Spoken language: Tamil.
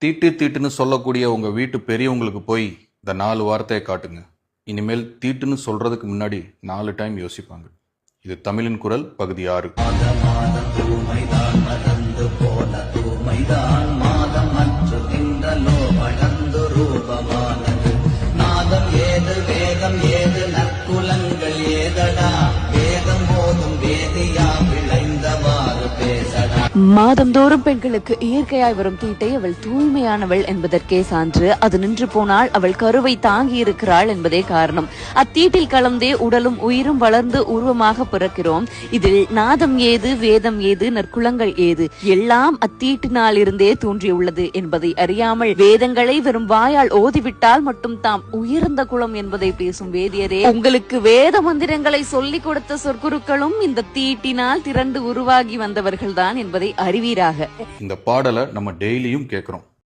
தீட்டு தீட்டுன்னு சொல்லக்கூடிய உங்க வீட்டு பெரியவங்களுக்கு போய் இந்த 4 வார்த்தையை காட்டுங்க. இனிமேல் தீட்டுன்னு சொல்றதுக்கு முன்னாடி 4 டைம் யோசிப்பாங்க. இது தமிழின் குரல் பகுதி 6. மாதந்தோறும் பெண்களுக்கு இயற்கையாய் வரும் தீட்டை அவள் தூய்மையானவள் என்பதற்கே சான்று. அது நின்று போனால் அவள் கருவை தாங்கி இருக்கிறாள் என்பதே காரணம். அத்தீட்டில் கலந்தே உடலும் உயிரும் வளர்ந்து உருவமாக பிறக்கிறோம். இதில் நாதம் ஏது, வேதம் ஏது, நற்குலங்கள் ஏது, எல்லாம் அத்தீட்டினால் இருந்தே தோன்றியுள்ளது என்பதை அறியாமல் வேதங்களை வெறும் வாயால் ஓதிவிட்டால் மட்டும் தாம் உயர்ந்த குலம் என்பதை பேசும் வேதியரே, உங்களுக்கு வேத மந்திரங்களை சொல்லிக் கொடுத்த சொற்குருக்களும் இந்த தீட்டினால் திரண்டு உருவாகி வந்தவர்கள்தான் என்பதை அறிவீராக. இந்த பாடலை நம்ம டெய்லியும் கேட்கிறோம்.